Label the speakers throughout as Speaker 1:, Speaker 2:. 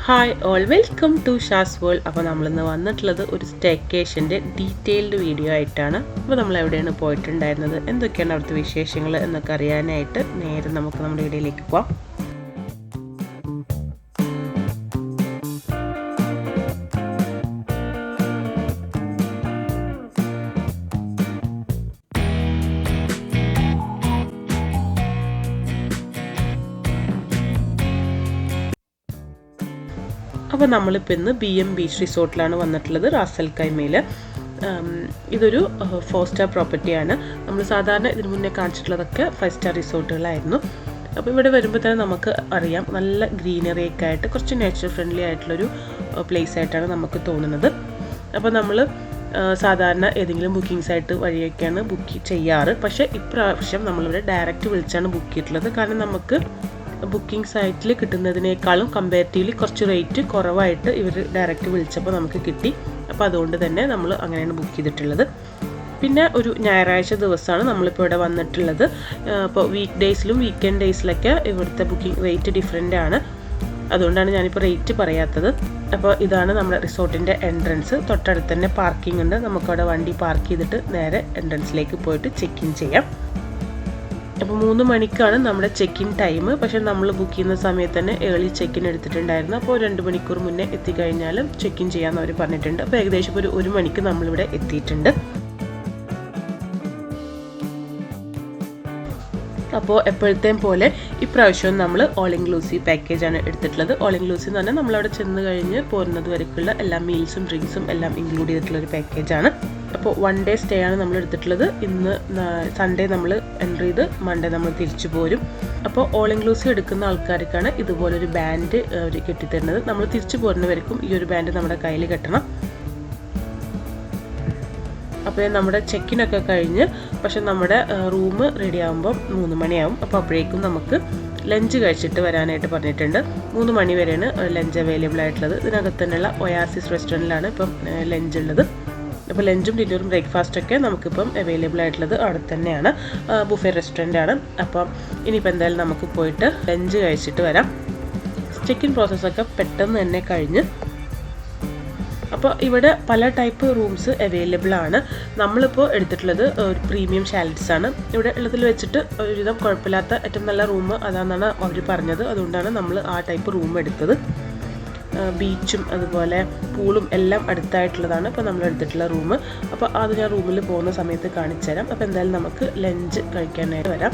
Speaker 1: Hi all, welcome to Shaz world. അപ്പോൾ നമ്മളിന്ന് വന്നിട്ടുള്ളത് ഒരു സ്റ്റേക്കേഷൻ്റെ ഡീറ്റെയിൽഡ് വീഡിയോ ആയിട്ടാണ്. അപ്പോൾ നമ്മൾ എവിടെയാണ് പോയിട്ടുണ്ടായിരുന്നത്, എന്തൊക്കെയാണ് അവിടുത്തെ വിശേഷങ്ങൾ എന്നൊക്കെ അറിയാനായിട്ട് നേരെ നമുക്ക് നമ്മുടെ വീഡിയോയിലേക്ക് പോവാം. അപ്പോൾ നമ്മളിപ്പോൾ ഇന്ന് BM ബീച്ച് റിസോർട്ടിലാണ് വന്നിട്ടുള്ളത്, റാസൽ കൈമയിൽ. ഇതൊരു 4-സ്റ്റാർ പ്രോപ്പർട്ടിയാണ്. നമ്മൾ സാധാരണ ഇതിന് മുന്നേ കാണിച്ചിട്ടുള്ളതൊക്കെ 5-സ്റ്റാർ റിസോർട്ടുകളായിരുന്നു. അപ്പോൾ ഇവിടെ വരുമ്പോൾ തന്നെ നമുക്ക് അറിയാം, നല്ല ഗ്രീനറിയൊക്കെ ആയിട്ട് കുറച്ച് നേച്ചർ ഫ്രണ്ട്ലി ആയിട്ടുള്ളൊരു പ്ലേസ് ആയിട്ടാണ് നമുക്ക് തോന്നുന്നത്. അപ്പോൾ നമ്മൾ സാധാരണ ഏതെങ്കിലും ബുക്കിംഗ്സ് ആയിട്ട് വഴിയൊക്കെയാണ് ബുക്ക് ചെയ്യാറ്. പക്ഷേ ഇപ്രാവശ്യം നമ്മളിവിടെ ഡയറക്റ്റ് വിളിച്ചാണ് ബുക്ക് ചെയ്തിട്ടുള്ളത്. കാരണം നമുക്ക് ബുക്കിംഗ് സൈറ്റിൽ കിട്ടുന്നതിനേക്കാളും കമ്പാരിറ്റീവ്ലി കുറച്ച് റേറ്റ് കുറവായിട്ട് ഇവർ ഡയറക്റ്റ് വിളിച്ചപ്പോൾ നമുക്ക് കിട്ടി. അപ്പോൾ അതുകൊണ്ട് തന്നെ നമ്മൾ അങ്ങനെയാണ് ബുക്ക് ചെയ്തിട്ടുള്ളത്. പിന്നെ ഒരു ഞായറാഴ്ച ദിവസമാണ് നമ്മളിപ്പോൾ ഇവിടെ വന്നിട്ടുള്ളത്. അപ്പോൾ വീക്ക് ഡേയ്സിലും വീക്കെൻഡ് ഡേയ്സിലൊക്കെ ഇവിടുത്തെ ബുക്കിംഗ് റേറ്റ് ഡിഫറെൻ്റ് ആണ്. അതുകൊണ്ടാണ് ഞാനിപ്പോൾ റേറ്റ് പറയാത്തത്. അപ്പോൾ ഇതാണ് നമ്മുടെ റിസോർട്ടിൻ്റെ എൻട്രൻസ്. തൊട്ടടുത്ത് തന്നെ പാർക്കിംഗ് ഉണ്ട്. നമുക്കവിടെ വണ്ടി പാർക്ക് ചെയ്തിട്ട് നേരെ എൻട്രൻസിലേക്ക് പോയിട്ട് ചെക്ക് ഇൻ ചെയ്യാം. അപ്പോൾ 3 മണിക്കാണ് നമ്മുടെ ചെക്ക് ഇൻ ടൈം. പക്ഷേ നമ്മൾ ബുക്ക് ചെയ്യുന്ന സമയത്ത് തന്നെ ഏർലി ചെക്ക് ഇൻ എടുത്തിട്ടുണ്ടായിരുന്നു. അപ്പോൾ 2 മണിക്കൂർ മുന്നേ എത്തിക്കഴിഞ്ഞാലും ചെക്ക് ഇൻ ചെയ്യാമെന്ന് അവർ പറഞ്ഞിട്ടുണ്ട്. അപ്പോൾ ഏകദേശം ഒരു 1 മണിക്ക് നമ്മളിവിടെ എത്തിയിട്ടുണ്ട്. അപ്പോൾ എപ്പോഴത്തെയും പോലെ ഇപ്രാവശ്യവും നമ്മൾ ഓൾ ഇൻക്ലൂസീവ് പാക്കേജാണ് എടുത്തിട്ടുള്ളത്. ഓൾ ഇൻക്ലൂസീവ് എന്ന് പറഞ്ഞാൽ നമ്മളവിടെ ചെന്ന് കഴിഞ്ഞ് പോരുന്നത് വരെക്കുള്ള എല്ലാ മീൽസും ഡ്രിങ്ക്സും എല്ലാം ഇൻക്ലൂഡ് ചെയ്തിട്ടുള്ളൊരു പാക്കേജാണ്. അപ്പോൾ 1 ഡേ സ്റ്റേ ആണ് നമ്മൾ എടുത്തിട്ടുള്ളത്. ഇന്ന് സൺഡേ നമ്മൾ എൻട്രി ചെയ്ത് മൺഡേ നമ്മൾ തിരിച്ചു പോരും. അപ്പോൾ ഓൾ ഇൻക്ലൂസീവ് എടുക്കുന്ന ആൾക്കാർക്കാണ് ഇതുപോലൊരു ബാൻഡ് അവർ കെട്ടിത്തരുന്നത്. നമ്മൾ തിരിച്ചു പോരുന്നവർക്കും ഈ ഒരു ബാൻഡ് നമ്മുടെ കയ്യിൽ കെട്ടണം. അപ്പോൾ നമ്മുടെ ചെക്കിനൊക്കെ കഴിഞ്ഞ് പക്ഷെ നമ്മുടെ റൂം റെഡി ആകുമ്പോൾ 3 മണിയാവും. അപ്പോൾ അപ്പോഴേക്കും നമുക്ക് ലഞ്ച് കഴിച്ചിട്ട് വരാനായിട്ട് പറഞ്ഞിട്ടുണ്ട്. 3 മണി വരെയാണ് ലഞ്ച് അവൈലബിൾ ആയിട്ടുള്ളത്. ഇതിനകത്ത് തന്നെയുള്ള ഒയാസിസ് റെസ്റ്റോറൻറ്റിലാണ് ഇപ്പം ലഞ്ച് ഉള്ളത്. അപ്പോൾ ലഞ്ചും ഡിന്നറും ബ്രേക്ക്ഫാസ്റ്റൊക്കെ നമുക്കിപ്പം അവൈലബിൾ ആയിട്ടുള്ളത് അവിടെ തന്നെയാണ്. ബുഫേ റെസ്റ്റോറൻ്റാണ്. അപ്പം ഇനിയിപ്പോൾ എന്തായാലും നമുക്ക് പോയിട്ട് ലഞ്ച് കഴിച്ചിട്ട് വരാം. ചെക്കിൻ പ്രോസസ്സൊക്കെ പെട്ടെന്ന് തന്നെ കഴിഞ്ഞ്. അപ്പോൾ ഇവിടെ പല ടൈപ്പ് റൂംസ് അവൈലബിൾ ആണ്. നമ്മളിപ്പോൾ എടുത്തിട്ടുള്ളത് ഒരു പ്രീമിയം ഷാലറ്റ്സ് ആണ്. ഇവിടെ ഉള്ളതിൽ വെച്ചിട്ട് ഒരുവിധം കുഴപ്പമില്ലാത്ത ഏറ്റവും നല്ല റൂം അതാണെന്നാണ് അവർ പറഞ്ഞത്. അതുകൊണ്ടാണ് നമ്മൾ ആ ടൈപ്പ് റൂം എടുത്തത്. ബീച്ചും അതുപോലെ പൂളും എല്ലാം അടുത്തായിട്ടുള്ളതാണ് ഇപ്പോൾ നമ്മൾ എടുത്തിട്ടുള്ള റൂം. അപ്പോൾ അത് ഞാൻ റൂമിൽ പോകുന്ന സമയത്ത് കാണിച്ചു തരാം. അപ്പോൾ എന്തായാലും നമുക്ക് ലഞ്ച് കഴിക്കാനായിട്ട് വരാം.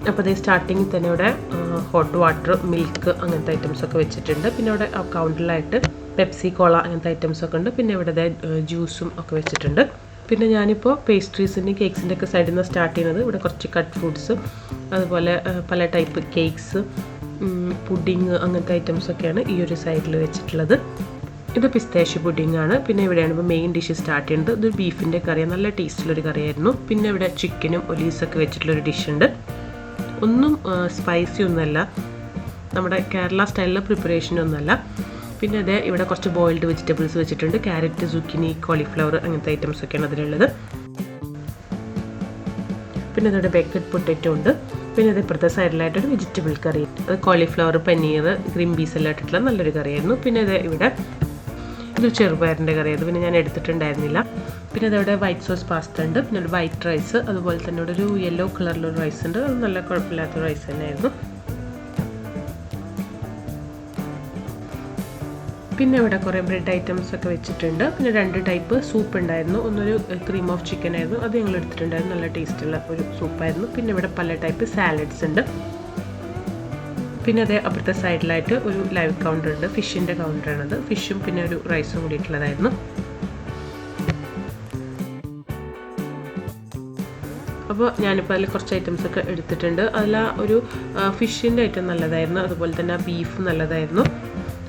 Speaker 1: അപ്പോൾ ഇത് സ്റ്റാർട്ടിങ്ങിൽ തന്നെ ഇവിടെ ഹോട്ട് വാട്ടർ, മിൽക്ക് അങ്ങനത്തെ ഐറ്റംസൊക്കെ വെച്ചിട്ടുണ്ട്. പിന്നെ ഇവിടെ കൗണ്ടറിലായിട്ട് പെപ്സി, കോള അങ്ങനത്തെ ഐറ്റംസൊക്കെ ഉണ്ട്. പിന്നെ ഇവിടെ ജ്യൂസും ഒക്കെ വെച്ചിട്ടുണ്ട്. പിന്നെ ഞാനിപ്പോൾ പേസ്ട്രീസിൻ്റെയും കേക്ക്സിൻ്റെ ഒക്കെ സൈഡിൽ നിന്ന് സ്റ്റാർട്ട് ചെയ്യുന്നത്. ഇവിടെ കുറച്ച് കട്ട് ഫുഡ്സ്, അതുപോലെ പല ടൈപ്പ് കേക്ക്സ്, പുഡിങ് അങ്ങനത്തെ ഐറ്റംസൊക്കെയാണ് ഈ ഒരു സൈഡിൽ വെച്ചിട്ടുള്ളത്. ഇത് പിസ്താഷ്യോ പുഡിംഗ് ആണ്. പിന്നെ ഇവിടെയാണ് ഇപ്പോൾ മെയിൻ ഡിഷ് സ്റ്റാർട്ട് ചെയ്യുന്നത്. ഇതൊരു ബീഫിൻ്റെ കറിയാണ്, നല്ല ടേസ്റ്റുള്ളൊരു കറിയായിരുന്നു. പിന്നെ ഇവിടെ ചിക്കനും ഒലീവ്സൊക്കെ വെച്ചിട്ടുള്ളൊരു ഡിഷുണ്ട്. ഒന്നും സ്പൈസി ഒന്നുമല്ല, നമ്മുടെ കേരള സ്റ്റൈലിലെ പ്രിപ്പറേഷനൊന്നുമല്ല. പിന്നെ അതേ ഇവിടെ കുറച്ച് ബോയിൽഡ് വെജിറ്റബിൾസ് വെച്ചിട്ടുണ്ട്. ക്യാരറ്റ്, സുക്കിനി, കോളിഫ്ലവർ അങ്ങനത്തെ ഐറ്റംസൊക്കെയാണ് അതിലുള്ളത്. പിന്നെ അതോടെ ബേക്കഡ് പൊട്ടറ്റോ ഉണ്ട്. പിന്നെ അത് ഇപ്പുറത്തെ സൈഡിലായിട്ടൊരു വെജിറ്റബിൾ കറി, അത് കോളിഫ്ലവർ, പനീർ, ഗ്രീൻ പീസ് എല്ലാം ഇട്ടിട്ടുള്ള നല്ലൊരു കറിയായിരുന്നു. പിന്നെ അത് ഇവിടെ ഇത് ചെറുപയറിൻ്റെ കറിയായിരുന്നു. പിന്നെ ഞാൻ എടുത്തിട്ടുണ്ടായിരുന്നില്ല. പിന്നെ അതവിടെ വൈറ്റ് സോസ് പാസ്ത ഉണ്ട്. പിന്നെ ഒരു വൈറ്റ് റൈസ്, അതുപോലെ തന്നെ ഇവിടെ ഒരു യെല്ലോ കളറിലൊരു റൈസ് ഉണ്ട്. അത് നല്ല കുഴപ്പമില്ലാത്ത റൈസ് തന്നെയായിരുന്നു. പിന്നെ ഇവിടെ കുറേ ബ്രെഡ് ഐറ്റംസ് ഒക്കെ വെച്ചിട്ടുണ്ട്. പിന്നെ 2 ടൈപ്പ് സൂപ്പ് ഉണ്ടായിരുന്നു. ഒന്നൊരു ക്രീം ഓഫ് ചിക്കൻ ആയിരുന്നു, അത് ഞങ്ങൾ എടുത്തിട്ടുണ്ടായിരുന്നു. നല്ല ടേസ്റ്റുള്ള ഒരു സൂപ്പായിരുന്നു. പിന്നെ ഇവിടെ പല ടൈപ്പ് സാലഡ്സ് ഉണ്ട്. പിന്നെ അതേ അപ്പുറത്തെ സൈഡിലായിട്ട് ഒരു ലൈവ് കൗണ്ടർ ഉണ്ട്. ഫിഷിൻ്റെ കൗണ്ടറാണത്. ഫിഷും പിന്നെ ഒരു റൈസും കൂടിയിട്ടുള്ളതായിരുന്നു. അപ്പോൾ ഞാനിപ്പോൾ അതിൽ കുറച്ച് ഐറ്റംസൊക്കെ എടുത്തിട്ടുണ്ട്. അതിൽ ഒരു ഫിഷിൻ്റെ ഐറ്റം നല്ലതായിരുന്നു, അതുപോലെ തന്നെ ബീഫ് നല്ലതായിരുന്നു.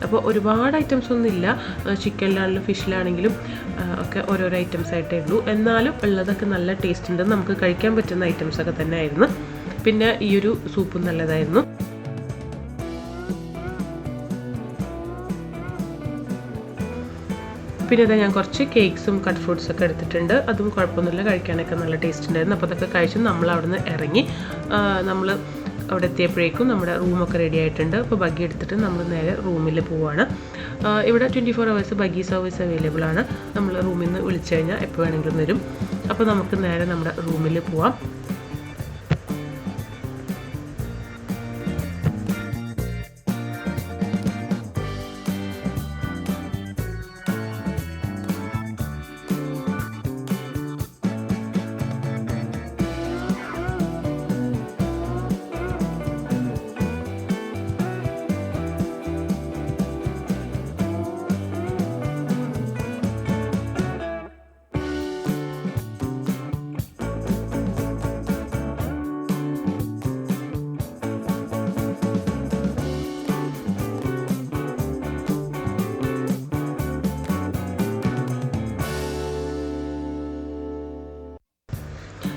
Speaker 1: അപ്പോൾ ഒരുപാട് ഐറ്റംസ് ഒന്നും ഇല്ല. ചിക്കനിലാണെങ്കിലും ഫിഷിലാണെങ്കിലും ഒക്കെ ഓരോരോ ഐറ്റംസ് ആയിട്ടേ ഉള്ളൂ. എന്നാലും ഉള്ളതൊക്കെ നല്ല ടേസ്റ്റ് ഉണ്ട്, നമുക്ക് കഴിക്കാൻ പറ്റുന്ന ഐറ്റംസൊക്കെ തന്നെ ആയിരുന്നു. പിന്നെ ഈ ഒരു സൂപ്പും നല്ലതായിരുന്നു. പിന്നെ ഇതാ ഞാൻ കുറച്ച് കേക്ക്സും കട്ട് ഫ്രൂട്ട്സൊക്കെ എടുത്തിട്ടുണ്ട്. അതും കുഴപ്പമൊന്നുമില്ല, കഴിക്കാനൊക്കെ നല്ല ടേസ്റ്റ് ഉണ്ടായിരുന്നു. അപ്പോൾ അതൊക്കെ കഴിച്ച് നമ്മൾ അവിടെ നിന്ന് ഇറങ്ങി. നമ്മൾ അവിടെ എത്തിയപ്പോഴേക്കും നമ്മുടെ റൂമൊക്കെ റെഡി ആയിട്ടുണ്ട്. അപ്പോൾ ബഗ്ഗി എടുത്തിട്ട് നമ്മൾ നേരെ റൂമിൽ പോവുകയാണ്. ഇവിടെ 24 hours ബഗ്ഗി സർവീസ് അവൈലബിൾ ആണ്. നമ്മൾ റൂമിൽ നിന്ന് വിളിച്ചു കഴിഞ്ഞാൽ എപ്പോൾ വേണമെങ്കിലും വരും. അപ്പോൾ നമുക്ക് നേരെ നമ്മുടെ റൂമിൽ പോവാം.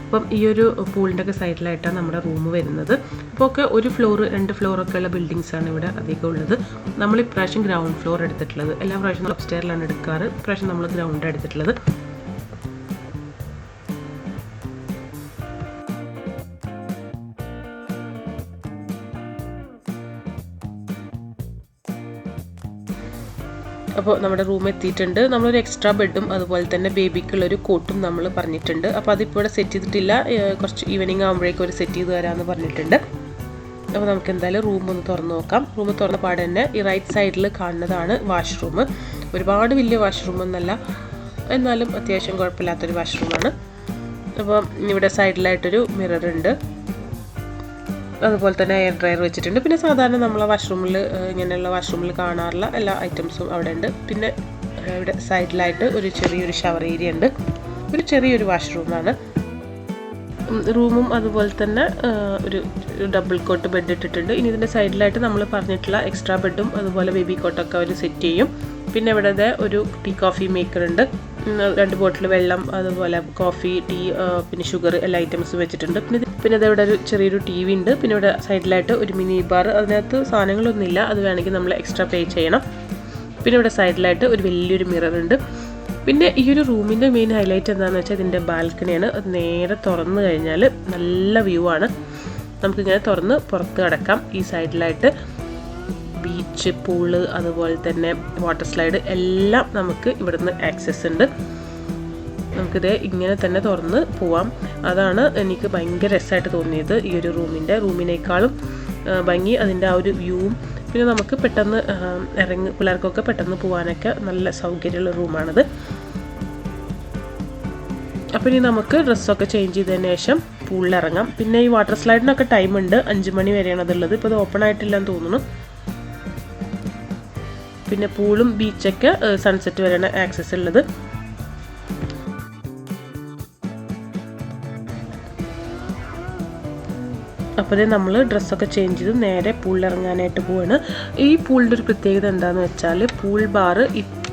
Speaker 1: അപ്പം ഈ ഒരു പൂളിൻ്റെ ഒക്കെ സൈഡിലായിട്ടാണ് നമ്മുടെ റൂം വരുന്നത്. അപ്പോൾ ഒക്കെ 1 floor 2 floor ഒക്കെ ഉള്ള ബിൽഡിങ്സാണ് ഇവിടെ അധികം ഉള്ളത്. നമ്മൾ ഇപ്രാവശ്യം ഗ്രൗണ്ട് ഫ്ലോർ എടുത്തിട്ടുള്ളത്. എല്ലാ പ്രാവശ്യം നമ്മൾ അപ്സ്റ്റെയറിലാണ് എടുക്കാറ്. ഇപ്രാവശ്യം നമ്മൾ ഗ്രൗണ്ടാണ് എടുത്തിട്ടുള്ളത്. അപ്പോൾ നമ്മുടെ റൂം എത്തിയിട്ടുണ്ട്. നമ്മളൊരു എക്സ്ട്രാ ബെഡും അതുപോലെ തന്നെ ബേബിക്കുള്ളൊരു കോട്ടും നമ്മൾ പറഞ്ഞിട്ടുണ്ട്. അപ്പോൾ അതിപ്പോൾ ഇവിടെ സെറ്റ് ചെയ്തിട്ടില്ല. കുറച്ച് ഈവനിങ് ആകുമ്പോഴേക്കും ഒരു സെറ്റ് ചെയ്ത് തരാമെന്ന് പറഞ്ഞിട്ടുണ്ട്. അപ്പോൾ നമുക്ക് എന്തായാലും റൂം ഒന്ന് തുറന്ന് നോക്കാം. റൂം തുറന്ന പാടെ തന്നെ ഈ റൈറ്റ് സൈഡിൽ കാണുന്നതാണ് വാഷ്റൂം. ഒരുപാട് വലിയ വാഷ്റൂം ഒന്നല്ല, എന്നാലും അത്യാവശ്യം കുഴപ്പമില്ലാത്തൊരു വാഷ്റൂമാണ്. അപ്പോൾ ഇവിടെ സൈഡിലായിട്ടൊരു മിററുണ്ട്. അതുപോലെ തന്നെ എയർ ഡ്രയർ വെച്ചിട്ടുണ്ട്. പിന്നെ സാധാരണ നമ്മളെ വാഷ്റൂമിൽ ഇങ്ങനെയുള്ള വാഷ്റൂമിൽ കാണാറുള്ള എല്ലാ ഐറ്റംസും അവിടെ ഉണ്ട്. പിന്നെ ഇവിടെ സൈഡിലായിട്ട് ഒരു ചെറിയൊരു ഷവർ ഏരിയ ഉണ്ട്. ഒരു ചെറിയൊരു വാഷ്റൂമാണ്. റൂമും അതുപോലെ തന്നെ ഒരു ഡബിൾ കോട്ട് ബെഡ് ഇട്ടിട്ടുണ്ട്. ഇനി ഇതിൻ്റെ സൈഡിലായിട്ട് നമ്മൾ പറഞ്ഞിട്ടുള്ള എക്സ്ട്രാ ബെഡും അതുപോലെ ബേബി കോട്ടൊക്കെ അവർ സെറ്റ് ചെയ്യും. പിന്നെ ഇവിടെ ഒരു ടീ കോഫി മേക്കർ ഉണ്ട്. 2 ബോട്ടിൽ വെള്ളം, അതുപോലെ കോഫി, ടീ, പിന്നെ ഷുഗർ എല്ലാ ഐറ്റംസും വെച്ചിട്ടുണ്ട്. പിന്നെ ഇവിടെ ഒരു ചെറിയൊരു ടി വി ഉണ്ട്. പിന്നെ ഇവിടെ സൈഡിലായിട്ട് ഒരു മിനി ബാർ. അതിനകത്ത് സാധനങ്ങളൊന്നുമില്ല, അത് വേണമെങ്കിൽ നമ്മൾ എക്സ്ട്രാ പേ ചെയ്യണം. പിന്നെ ഇവിടെ സൈഡിലായിട്ട് ഒരു വലിയൊരു മിറർ ഉണ്ട്. പിന്നെ ഈ ഒരു റൂമിൻ്റെ മെയിൻ ഹൈലൈറ്റ് എന്താണെന്ന് വെച്ചാൽ ഇതിൻ്റെ ബാൽക്കണിയാണ്. അത് നേരെ തുറന്നു കഴിഞ്ഞാൽ നല്ല വ്യൂ ആണ്. നമുക്കിങ്ങനെ തുറന്ന് പുറത്ത് കിടക്കാം. ഈ സൈഡിലായിട്ട് ബീച്ച്, പൂള്, അതുപോലെ തന്നെ വാട്ടർ സ്ലൈഡ് എല്ലാം നമുക്ക് ഇവിടുന്ന് ആക്സസ് ഉണ്ട്. നമുക്കിത് ഇങ്ങനെ തന്നെ തുറന്ന് പോവാം. അതാണ് എനിക്ക് ഭയങ്കര രസമായിട്ട് തോന്നിയത്. ഈ ഒരു റൂമിനേക്കാളും ഭംഗി അതിൻ്റെ ആ ഒരു വ്യൂവും. പിന്നെ നമുക്ക് പെട്ടെന്ന് പിള്ളേർക്കൊക്കെ പെട്ടെന്ന് പോകാനൊക്കെ നല്ല സൗകര്യമുള്ള റൂമാണിത്. അപ്പോൾ ഇനി നമുക്ക് ഡ്രസ്സൊക്കെ ചേഞ്ച് ചെയ്തതിന് ശേഷം പൂളിലിറങ്ങാം. പിന്നെ ഈ വാട്ടർ സ്ലൈഡിനൊക്കെ ടൈമുണ്ട്. 5 മണി വരെയാണ് അതുള്ളത്. ഇപ്പോൾ ഇത് ഓപ്പൺ ആയിട്ടില്ലെന്ന് തോന്നുന്നു. പിന്നെ പൂളും ബീച്ചൊക്കെ സൺസെറ്റ് വരെയാണ് ആക്സസ് ഉള്ളത്. അപ്പോൾ നമ്മൾ ഡ്രസ്സൊക്കെ ചേഞ്ച് ചെയ്ത് നേരെ പൂളിലിറങ്ങാനായിട്ട് പോവാണ്. ഈ പൂളിൻ്റെ ഒരു പ്രത്യേകത എന്താണെന്ന് വെച്ചാൽ പൂൾ ബാർ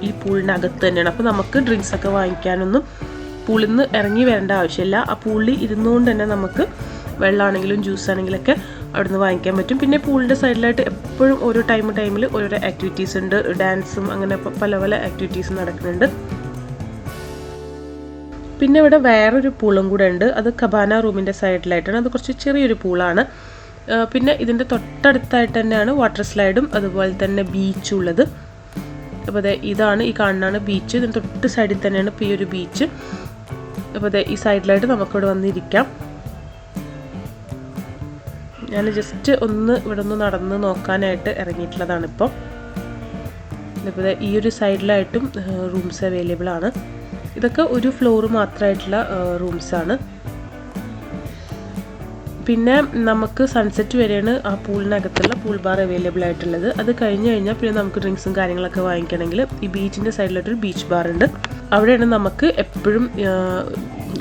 Speaker 1: ഈ പൂളിനകത്ത് തന്നെയാണ്. അപ്പോൾ നമുക്ക് ഡ്രിങ്ക്സൊക്കെ വാങ്ങിക്കാനൊന്നും പൂളിൽ നിന്ന് ഇറങ്ങി വരേണ്ട ആവശ്യമില്ല. ആ പൂളിൽ ഇരുന്നുകൊണ്ട് തന്നെ നമുക്ക് വെള്ളമാണെങ്കിലും ജ്യൂസ് ആണെങ്കിലൊക്കെ അവിടെ നിന്ന് വാങ്ങിക്കാൻ പറ്റും. പിന്നെ പൂളിൻ്റെ സൈഡിലായിട്ട് എപ്പോഴും ഓരോ ടൈമിൽ ഓരോ ആക്ടിവിറ്റീസ് ഉണ്ട്. ഡാൻസും അങ്ങനെ പല പല ആക്ടിവിറ്റീസും നടക്കുന്നുണ്ട്. പിന്നെ ഇവിടെ വേറൊരു പൂളും കൂടെ ഉണ്ട്. അത് കബാന റൂമിൻ്റെ സൈഡിലായിട്ടാണ്. അത് കുറച്ച് ചെറിയൊരു പൂളാണ്. പിന്നെ ഇതിൻ്റെ തൊട്ടടുത്തായിട്ട് തന്നെയാണ് വാട്ടർ സ്ലൈഡും അതുപോലെ തന്നെ ബീച്ചും ഉള്ളത്. അപ്പോൾ അതെ ഇതാണ് ഈ കാണുന്നതാണ് ബീച്ച്. ഇതിന് തൊട്ട് സൈഡിൽ തന്നെയാണ് ഇപ്പോൾ ഈ ഒരു ബീച്ച്. അപ്പോൾ അതെ ഈ സൈഡിലായിട്ട് നമുക്കിവിടെ വന്നിരിക്കാം. ഞാൻ ജസ്റ്റ് ഇവിടെ ഒന്ന് നടന്ന് നോക്കാനായിട്ട് ഇറങ്ങിയിട്ടുള്ളതാണ് ഇപ്പോൾ. ഇപ്പോൾ ഈ ഒരു സൈഡിലായിട്ടും റൂംസ് അവൈലബിൾ ആണ്. ഇതൊക്കെ ഒരു ഫ്ലോർ മാത്രമായിട്ടുള്ള റൂംസാണ്. പിന്നെ നമുക്ക് സൺസെറ്റ് വരെയാണ് ആ പൂളിനകത്തുള്ള പൂൾ ബാർ അവൈലബിൾ ആയിട്ടുള്ളത്. അത് കഴിഞ്ഞ് കഴിഞ്ഞാൽ പിന്നെ നമുക്ക് ഡ്രിങ്ക്സും കാര്യങ്ങളൊക്കെ വാങ്ങിക്കണമെങ്കിൽ ഈ ബീച്ചിൻ്റെ സൈഡിലായിട്ടൊരു ബീച്ച് ബാർ ഉണ്ട്. അവിടെയാണ് നമുക്ക് എപ്പോഴും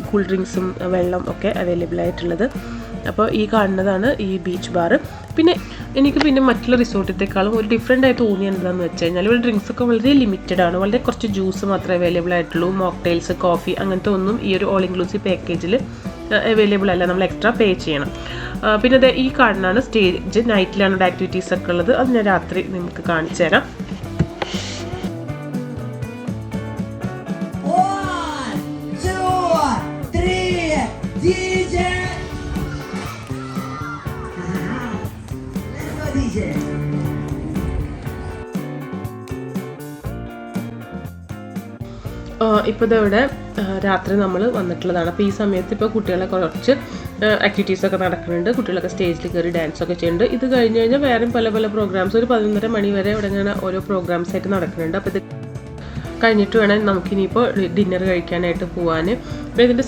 Speaker 1: കൂൾ ഡ്രിങ്ക്സും വെള്ളം ഒക്കെ അവൈലബിൾ ആയിട്ടുള്ളത്. അപ്പോൾ ഈ കാണുന്നതാണ് ഈ ബീച്ച് ബാർ. പിന്നെ എനിക്ക് പിന്നെ മറ്റുള്ള റിസോർട്ടത്തേക്കാളും ഒരു ഡിഫറെൻ്റ് ആയി തോന്നിയത് എന്താണെന്ന് വെച്ച് കഴിഞ്ഞാൽ ഇവിടെ ഡ്രിങ്ക്സ് ഒക്കെ വളരെ ലിമിറ്റഡ് ആണ്. വളരെ കുറച്ച് ജ്യൂസ് മാത്രമേ അവൈലബിൾ ആയിട്ടുള്ളൂ. മോക്ടെയിൽസ്, കോഫി അങ്ങനത്തെ ഒന്നും ഈ ഒരു ഓൾ ഇൻക്ലൂസീവ് പാക്കേജിൽ അവൈലബിൾ അല്ല. നമ്മൾ എക്സ്ട്രാ പേ ചെയ്യണം. പിന്നെ അത് ഈ കാണുന്നതാണ് സ്റ്റേജ്. നൈറ്റിലാണ് ആക്ടിവിറ്റീസ് ഒക്കെ ഉള്ളത്. അത് ഞാൻ രാത്രി നിങ്ങൾക്ക് കാണിച്ചു തരാം. ഇപ്പോൾ ഇതവിടെ രാത്രി നമ്മൾ വന്നിട്ടുള്ളതാണ്. അപ്പോൾ ഈ സമയത്ത് ഇപ്പോൾ കുട്ടികളെ കുറച്ച് ആക്ടിവിറ്റീസൊക്കെ നടക്കുന്നുണ്ട്. കുട്ടികളൊക്കെ സ്റ്റേജിൽ കയറി ഡാൻസൊക്കെ ചെയ്യുന്നുണ്ട്. ഇത് കഴിഞ്ഞ് കഴിഞ്ഞാൽ വേറെയും പല പല പ്രോഗ്രാംസ് ഒരു 11:30 മണി വരെ ഇവിടെ ഇങ്ങനെ ഓരോ പ്രോഗ്രാംസ് ആയിട്ട് നടക്കുന്നുണ്ട്. അപ്പോൾ ഇത് കഴിഞ്ഞിട്ട് വേണം നമുക്കിനിയിപ്പോൾ ഡിന്നർ കഴിക്കാനായിട്ട് പോകാൻ. അപ്പോൾ ഇതിൻ്റെ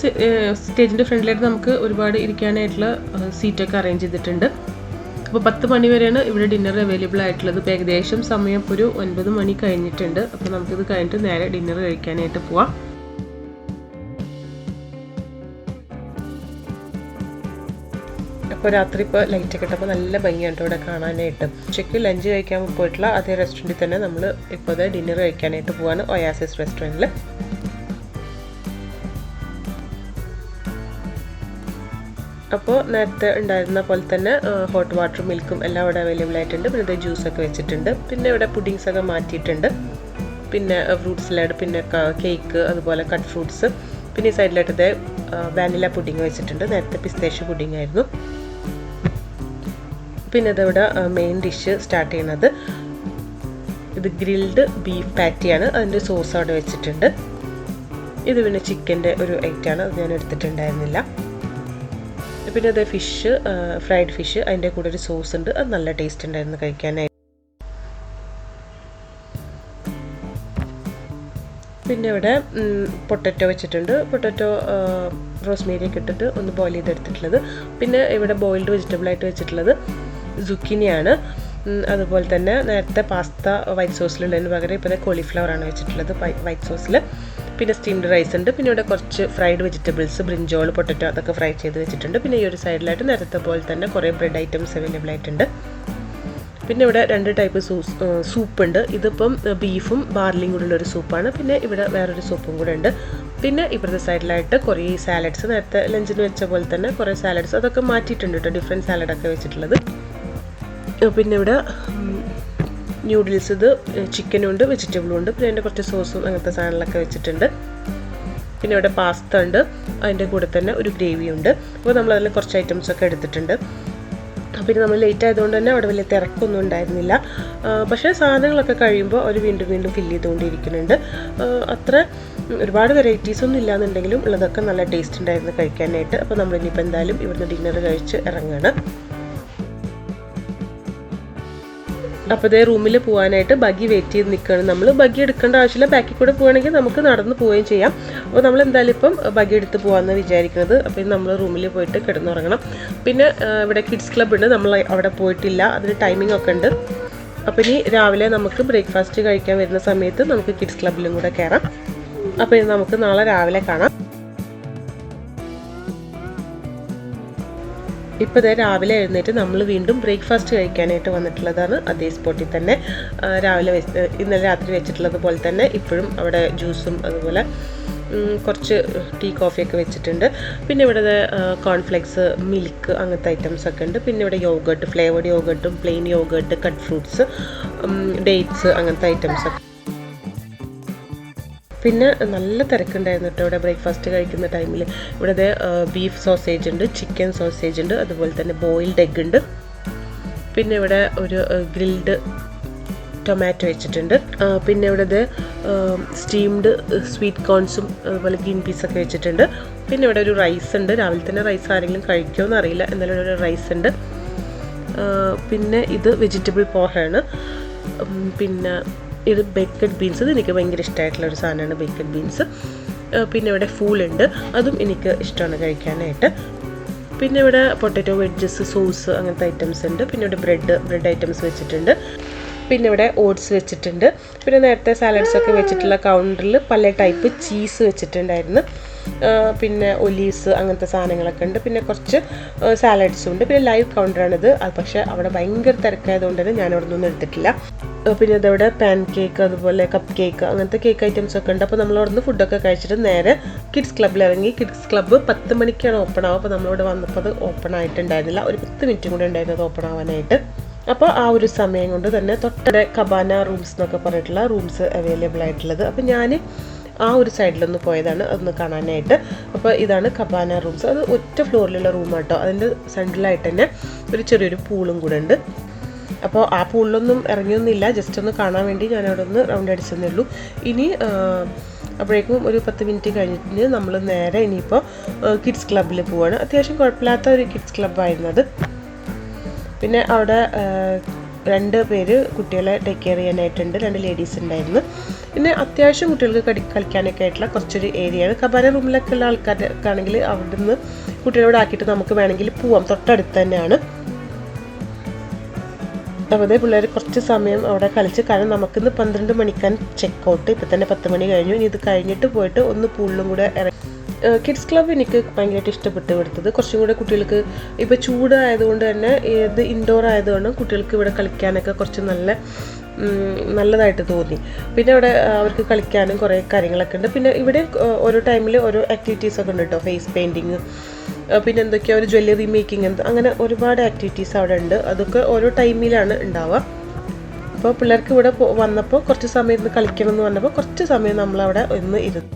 Speaker 1: സ്റ്റേജിൻ്റെ ഫ്രണ്ടിലായിട്ട് നമുക്ക് ഒരുപാട് ഇരിക്കാനായിട്ടുള്ള സീറ്റൊക്കെ അറേഞ്ച് ചെയ്തിട്ടുണ്ട്. അപ്പോൾ 10 മണി വരെയാണ് ഇവിടെ ഡിന്നർ അവൈലബിൾ ആയിട്ടുള്ളത്. ഇപ്പോൾ ഏകദേശം സമയം ഒരു 9 മണി കഴിഞ്ഞിട്ടുണ്ട്. അപ്പോൾ നമുക്കിത് കഴിഞ്ഞിട്ട് നേരെ ഡിന്നർ കഴിക്കാനായിട്ട് പോവാം. അപ്പോൾ രാത്രി ഇപ്പോൾ ലൈറ്റൊക്കെ ഇട്ടപ്പോൾ നല്ല ഭംഗിയാണ് ഇവിടെ കാണാനായിട്ട്. ഉച്ചയ്ക്ക് ലഞ്ച് കഴിക്കാൻ പോയിട്ടുള്ള അതേ റെസ്റ്റോറൻറ്റിൽ തന്നെ നമ്മൾ ഇപ്പോൾ അത് ഡിന്നർ കഴിക്കാനായിട്ട് പോവാണ്, ഒയാസിസ് റെസ്റ്റോറൻറ്റിൽ. അപ്പോൾ നേരത്തെ ഉണ്ടായിരുന്ന പോലെ തന്നെ ഹോട്ട് വാട്ടറും മിൽക്കും എല്ലാം ഇവിടെ അവൈലബിൾ ആയിട്ടുണ്ട്. പിന്നെ ഇത് ജ്യൂസൊക്കെ വെച്ചിട്ടുണ്ട്. പിന്നെ ഇവിടെ പുഡിങ്സൊക്കെ മാറ്റിയിട്ടുണ്ട്. പിന്നെ ഫ്രൂട്ട് സലാഡ്, പിന്നെ കേക്ക്, അതുപോലെ കട്ട് ഫ്രൂട്ട്സ്. പിന്നെ ഈ സൈഡിലായിട്ട് വാനില പുഡിങ് വെച്ചിട്ടുണ്ട്. നേരത്തെ പിസ്താഷ്യോ പുഡിങ് ആയിരുന്നു. പിന്നെ ഇതിവിടെ മെയിൻ ഡിഷ് സ്റ്റാർട്ട് ചെയ്യുന്നത് ഇത് ഗ്രിൽഡ് ബീഫ് പാറ്റിയാണ്. അതിൻ്റെ സോസ് അവിടെ വെച്ചിട്ടുണ്ട്. ഇത് പിന്നെ ചിക്കൻ്റെ ഒരു ഐറ്റമാണ്, അത് ഞാൻ എടുത്തിട്ടുണ്ടായിരുന്നില്ല. പിന്നെ അത് ഫിഷ്, ഫ്രൈഡ് ഫിഷ്, അതിൻ്റെ കൂടെ ഒരു സോസ് ഉണ്ട്. അത് നല്ല ടേസ്റ്റ് ഉണ്ടായിരുന്നു കഴിക്കാനായിട്ട്. പിന്നെ ഇവിടെ പൊട്ടറ്റോ വെച്ചിട്ടുണ്ട്. പൊട്ടറ്റോ റോസ്മേരിയൊക്കെ ഇട്ടിട്ട് ഒന്ന് ബോയിൽ ചെയ്തെടുത്തിട്ടുള്ളത്. പിന്നെ ഇവിടെ ബോയിൽഡ് വെജിറ്റബിളായിട്ട് വെച്ചിട്ടുള്ളത് സുക്കിനിയാണ്. അതുപോലെ തന്നെ നേരത്തെ പാസ്ത വൈറ്റ് സോസിലുള്ളതിന് പകരം ഇപ്പോൾ കോളിഫ്ലവറാണ് വെച്ചിട്ടുള്ളത് വൈറ്റ് സോസിൽ. പിന്നെ സ്റ്റീംഡ് റൈസ് ഉണ്ട്. പിന്നെ ഇവിടെ കുറച്ച് ഫ്രൈഡ് വെജിറ്റബിൾസ്, ബ്രിഞ്ചോൾ, പൊട്ടറ്റോ അതൊക്കെ ഫ്രൈ ചെയ്ത് വെച്ചിട്ടുണ്ട്. പിന്നെ ഈ ഒരു സൈഡിലായിട്ട് നേരത്തെ പോലെ തന്നെ കുറേ ബ്രെഡ് ഐറ്റംസ് അവൈലബിൾ ആയിട്ടുണ്ട്. പിന്നെ ഇവിടെ 2 ടൈപ്പ് സൂപ്പ് ഉണ്ട്. ഇതിപ്പം ബീഫും ബാർലിയും കൂടെ ഉള്ളൊരു സൂപ്പാണ്. പിന്നെ ഇവിടെ വേറൊരു സൂപ്പും കൂടെ ഉണ്ട്. പിന്നെ ഇവിടുത്തെ സൈഡിലായിട്ട് കുറേ സാലഡ്സ്, നേരത്തെ ലഞ്ചിന് വെച്ച പോലെ തന്നെ കുറേ സാലഡ്സ് അതൊക്കെ മാറ്റിയിട്ടുണ്ട് കേട്ടോ, ഡിഫറെൻറ്റ് സാലഡൊക്കെ വെച്ചിട്ടുള്ളത്. പിന്നെ ഇവിടെ ന്യൂഡിൽസ്, ഇത് ചിക്കനും ഉണ്ട്, വെജിറ്റബിളും ഉണ്ട്. പിന്നെ അതിൻ്റെ കുറച്ച് സോസും അങ്ങനത്തെ സാധനങ്ങളൊക്കെ വെച്ചിട്ടുണ്ട്. പിന്നെ ഇവിടെ പാസ്ത ഉണ്ട്, അതിൻ്റെ കൂടെ തന്നെ ഒരു ഗ്രേവി ഉണ്ട്. അപ്പോൾ നമ്മളതിൽ കുറച്ച് ഐറ്റംസൊക്കെ എടുത്തിട്ടുണ്ട്. പിന്നെ നമ്മൾ ലേറ്റ് ആയതുകൊണ്ട് തന്നെ അവിടെ വലിയ തിരക്കൊന്നും ഉണ്ടായിരുന്നില്ല. പക്ഷേ സാധനങ്ങളൊക്കെ കഴിയുമ്പോൾ അവർ വീണ്ടും വീണ്ടും ഫില്ല് ചെയ്തുകൊണ്ടിരിക്കുന്നുണ്ട്. അത്ര ഒരുപാട് വെറൈറ്റീസ് ഒന്നും ഇല്ലാന്നുണ്ടെങ്കിലും ഉള്ളതൊക്കെ നല്ല ടേസ്റ്റ് ഉണ്ടായിരുന്നു കഴിക്കാനായിട്ട്. അപ്പോൾ നമ്മളിനിപ്പോൾ എന്തായാലും ഇവിടുന്ന് ഡിന്നർ കഴിച്ച് ഇറങ്ങുകയാണ്. അപ്പോൾ ഇതേ റൂമിൽ പോകാനായിട്ട് ബഗ്ഗി വെയിറ്റ് ചെയ്ത് നിൽക്കുകയാണ്. നമ്മൾ ബഗ്ഗി എടുക്കേണ്ട ആവശ്യമില്ല, ബാക്കിൽ കൂടെ പോവുകയാണെങ്കിൽ നമുക്ക് നടന്ന് പോവുകയും ചെയ്യാം. അപ്പോൾ നമ്മൾ എന്തായാലും ഇപ്പം ബഗ്ഗി എടുത്ത് പോകാമെന്ന് വിചാരിക്കുന്നത്. അപ്പോൾ നമ്മൾ റൂമിൽ പോയിട്ട് കിടന്നുറങ്ങണം. പിന്നെ ഇവിടെ കിഡ്സ് ക്ലബ്ബ് ഉണ്ട്, നമ്മൾ അവിടെ പോയിട്ടില്ല, അതിന് ടൈമിംഗ് ഒക്കെ ഉണ്ട്. അപ്പോൾ ഇനി രാവിലെ നമുക്ക് ബ്രേക്ക്ഫാസ്റ്റ് കഴിക്കാൻ വരുന്ന സമയത്ത് നമുക്ക് കിഡ്സ് ക്ലബ്ബിലും കൂടെ കയറാം. അപ്പോൾ ഇനി നമുക്ക് നാളെ രാവിലെ കാണാം. ഇപ്പോൾ ഇതേ രാവിലെ എഴുന്നേറ്റ് നമ്മൾ വീണ്ടും ബ്രേക്ക്ഫാസ്റ്റ് കഴിക്കാനായിട്ട് വന്നിട്ടുള്ളതാണ്. അതേ സ്പോട്ടിൽ തന്നെ രാവിലെ ഇന്നലെ രാത്രി വെച്ചിട്ടുള്ളത് പോലെ തന്നെ ഇപ്പോഴും അവിടെ ജ്യൂസും അതുപോലെ കുറച്ച് ടീ കോഫിയൊക്കെ വെച്ചിട്ടുണ്ട്. പിന്നെ ഇവിടെ കോൺഫ്ലെക്സ്, മിൽക്ക് അങ്ങനത്തെ ഐറ്റംസൊക്കെ ഉണ്ട്. പിന്നെ ഇവിടെ യോഗേർട്ട്, ഫ്ലേവേർഡ് യോഗേർട്ടും plain yogurt, cut fruits, dates അങ്ങനത്തെ ഐറ്റംസൊക്കെ. പിന്നെ നല്ല തിരക്കുണ്ടായിരുന്നു കേട്ടോ ഇവിടെ ബ്രേക്ക്ഫാസ്റ്റ് കഴിക്കുന്ന ടൈമിൽ. ഇവിടെ ബീഫ് സോസേജ് ഉണ്ട്, ചിക്കൻ സോസേജ് ഉണ്ട്, അതുപോലെ തന്നെ ബോയിൽഡ് എഗ് ഉണ്ട്. പിന്നെ ഇവിടെ ഒരു ഗ്രിൽഡ് ടൊമാറ്റോ വെച്ചിട്ടുണ്ട്. പിന്നെ ഇവിടെ സ്റ്റീംഡ് സ്വീറ്റ് കോൺസും അതുപോലെ ഗ്രീൻ പീസൊക്കെ വെച്ചിട്ടുണ്ട്. പിന്നെ ഇവിടെ ഒരു റൈസ് ഉണ്ട്. രാവിലെ തന്നെ റൈസ് ആരെങ്കിലും കഴിക്കുമോ എന്നറിയില്ല, എന്നാലും ഇവിടെ ഒരു റൈസ് ഉണ്ട്. പിന്നെ ഇത് വെജിറ്റബിൾ പോഹയാണ്. പിന്നെ ഇത് ബേക്കഡ് ബീൻസ്, ഇത് എനിക്ക് ഭയങ്കര ഇഷ്ടമായിട്ടുള്ള ഒരു സാധനമാണ് ബേക്കഡ് ബീൻസ്. പിന്നെ ഇവിടെ ഫൂളുണ്ട്, അതും എനിക്ക് ഇഷ്ടമാണ് കഴിക്കാനായിട്ട്. പിന്നെ ഇവിടെ പൊട്ടാറ്റോ വെഡ്ജസ്, സോസ് അങ്ങനത്തെ ഐറ്റംസ് ഉണ്ട്. പിന്നെ ഇവിടെ ബ്രെഡ് ഐറ്റംസ് വെച്ചിട്ടുണ്ട്. പിന്നെ ഇവിടെ ഓട്സ് വെച്ചിട്ടുണ്ട്. പിന്നെ നേരത്തെ സാലഡ്സൊക്കെ വെച്ചിട്ടുള്ള കൗണ്ടറിൽ പല ടൈപ്പ് ചീസ് വെച്ചിട്ടുണ്ടായിരുന്നു. പിന്നെ ഒലീവ്സ് അങ്ങനത്തെ സാധനങ്ങളൊക്കെ ഉണ്ട്. പിന്നെ കുറച്ച് സാലഡ്സും ഉണ്ട്. പിന്നെ ലൈവ് കൗണ്ടറാണിത്. അത് പക്ഷേ അവിടെ ഭയങ്കര തിരക്കായതുകൊണ്ട് തന്നെ ഞാൻ അവിടെ നിന്നൊന്നും എടുത്തിട്ടില്ല. പിന്നെ അതവിടെ പാൻ കേക്ക്, അതുപോലെ കപ്പ് കേക്ക് അങ്ങനത്തെ കേക്ക് ഐറ്റംസ് ഒക്കെ ഉണ്ട്. അപ്പോൾ നമ്മളവിടെ നിന്ന് ഫുഡൊക്കെ കഴിച്ചിട്ട് നേരെ കിഡ്സ് ക്ലബ്ബിൽ ഇറങ്ങി. കിഡ്സ് ക്ലബ്ബ് 10 മണിക്കാണ് ഓപ്പൺ ആവുക. അപ്പോൾ നമ്മളിവിടെ വന്നപ്പോൾ അത് ഓപ്പൺ ആയിട്ടുണ്ടായിരുന്നില്ല, ഒരു 10 മിനിറ്റും കൂടെ ഉണ്ടായിരുന്നു അത് ഓപ്പൺ ആവാനായിട്ട്. അപ്പോൾ ആ ഒരു സമയം കൊണ്ട് തന്നെ തൊട്ടടെ കബാന റൂംസ് എന്നൊക്കെ പറഞ്ഞിട്ടുള്ള റൂംസ് അവൈലബിൾ ആയിട്ടുള്ളത്. അപ്പോൾ ഞാൻ ആ ഒരു സൈഡിലൊന്ന് പോയതാണ് അതൊന്ന് കാണാനായിട്ട്. അപ്പോൾ ഇതാണ് കബാന റൂംസ്. അത് ഒറ്റ ഫ്ലോറിലുള്ള റൂമാട്ടോ. അതിൻ്റെ സെൻട്രലായിട്ട് തന്നെ ഒരു ചെറിയൊരു പൂളും കൂടെ ഉണ്ട്. അപ്പോൾ ആ പൂളിലൊന്നും ഇറങ്ങിയൊന്നുമില്ല, ജസ്റ്റ് ഒന്ന് കാണാൻ വേണ്ടി ഞാൻ അവിടെ ഒന്ന് റൗണ്ട് അടിച്ചെന്നേ ഉള്ളൂ. ഇനി അപ്പോഴേക്കും ഒരു 10 മിനിറ്റ് കഴിഞ്ഞിട്ട് നമ്മൾ നേരെ ഇനിയിപ്പോൾ കിഡ്സ് ക്ലബ്ബിൽ പോവാണ്. അത്യാവശ്യം കുഴപ്പമില്ലാത്ത ഒരു കിഡ്സ് ക്ലബ്ബായിരുന്നത്. പിന്നെ അവിടെ 2 പേര് കുട്ടികളെ ടേക്ക് കെയർ ചെയ്യാനായിട്ടുണ്ട്, 2 ലേഡീസ് ഉണ്ടായിരുന്നു. പിന്നെ അത്യാവശ്യം കുട്ടികൾക്ക് കളിക്കാനൊക്കെ ആയിട്ടുള്ള കുറച്ചൊരു ഏരിയയാണ്. കബാന റൂമിലൊക്കെ ഉള്ള ആൾക്കാർക്കാണെങ്കിൽ അവിടെ നിന്ന് കുട്ടികളോട് ആക്കിയിട്ട് നമുക്ക് വേണമെങ്കിൽ പോവാം, തൊട്ടടുത്ത് തന്നെയാണ്. അപ്പോൾ പിള്ളേർ കുറച്ച് സമയം അവിടെ കളിച്ച്, കാരണം നമുക്കിന്ന് 12 മണിക്കാണ് ചെക്കൗട്ട്. ഇപ്പം തന്നെ 10 മണി കഴിഞ്ഞു. ഇനി ഇത് കഴിഞ്ഞിട്ട് പോയിട്ട് ഒന്ന് പൂളിലും കൂടെ കിഡ്സ് ക്ലബ്ബ് എനിക്ക് ഭയങ്കരമായിട്ട് ഇഷ്ടപ്പെട്ട് കൊടുത്തത്. കുറച്ചും കൂടെ കുട്ടികൾക്ക് ഇപ്പോൾ ചൂടായതുകൊണ്ട് തന്നെ ഇത് ഇൻഡോർ ആയതുകൊണ്ട് കുട്ടികൾക്ക് ഇവിടെ കളിക്കാനൊക്കെ കുറച്ച് നല്ലതായിട്ട് തോന്നി. പിന്നെ അവിടെ അവർക്ക് കളിക്കാനും കുറേ കാര്യങ്ങളൊക്കെ ഉണ്ട്. പിന്നെ ഇവിടെ ഓരോ ടൈമിൽ ഓരോ ആക്ടിവിറ്റീസൊക്കെ ഉണ്ട് കേട്ടോ. ഫേസ് പെയിൻറ്റിങ്, പിന്നെ എന്തൊക്കെയോ ഒരു ജ്വല്ലറി മേക്കിംഗ്, അങ്ങനെ ഒരുപാട് ആക്ടിവിറ്റീസ് അവിടെ ഉണ്ട്. അതൊക്കെ ഓരോ ടൈമിലാണ് ഉണ്ടാവുക. അപ്പോൾ പിള്ളേർക്ക് ഇവിടെ വന്നപ്പോൾ കുറച്ച് സമയം ഇരുന്ന് കളിക്കണം എന്ന് പറഞ്ഞപ്പോൾ കുറച്ച് സമയം നമ്മളവിടെ ഒന്ന് ഇരുന്നു.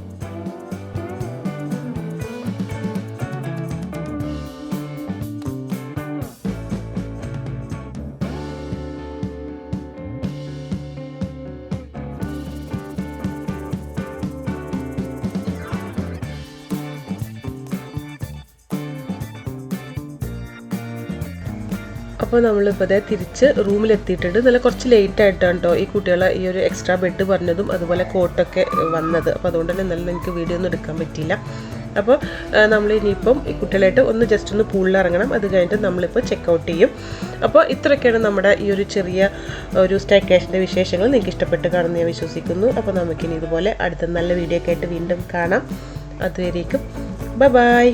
Speaker 1: അപ്പോൾ നമ്മളിപ്പോൾ തിരിച്ച് റൂമിലെത്തിയിട്ടുണ്ട്. നല്ല കുറച്ച് ലേറ്റായിട്ടാണ് കേട്ടോ ഈ കുട്ടികളെ ഈ ഒരു എക്സ്ട്രാ ബെഡ് പറഞ്ഞതും അതുപോലെ കോട്ടൊക്കെ വന്നത്. അപ്പോൾ അതുകൊണ്ട് തന്നെ നല്ല എനിക്ക് വീഡിയോ ഒന്നും എടുക്കാൻ പറ്റിയില്ല. അപ്പോൾ നമ്മൾ ഇനിയിപ്പം ഈ കുട്ടികളായിട്ട് ഒന്ന് ജസ്റ്റ് ഒന്ന് പൂളിൽ ഇറങ്ങണം. അത് കഴിഞ്ഞിട്ട് നമ്മളിപ്പോൾ ചെക്കൗട്ട് ചെയ്യും. അപ്പോൾ ഇത്രയൊക്കെയാണ് നമ്മുടെ ഈ ഒരു ചെറിയ ഒരു സ്റ്റേക്കേഷൻ്റെ വിശേഷങ്ങൾ. നിങ്ങൾക്ക് ഇഷ്ടപ്പെട്ട് കാണുമെന്ന് ഞാൻ വിശ്വസിക്കുന്നു. അപ്പോൾ നമുക്കിനി ഇതുപോലെ അടുത്ത നല്ല വീഡിയോ ഒക്കെ ആയിട്ട് വീണ്ടും കാണാം. അതുവരേക്കും ബൈ ബൈ.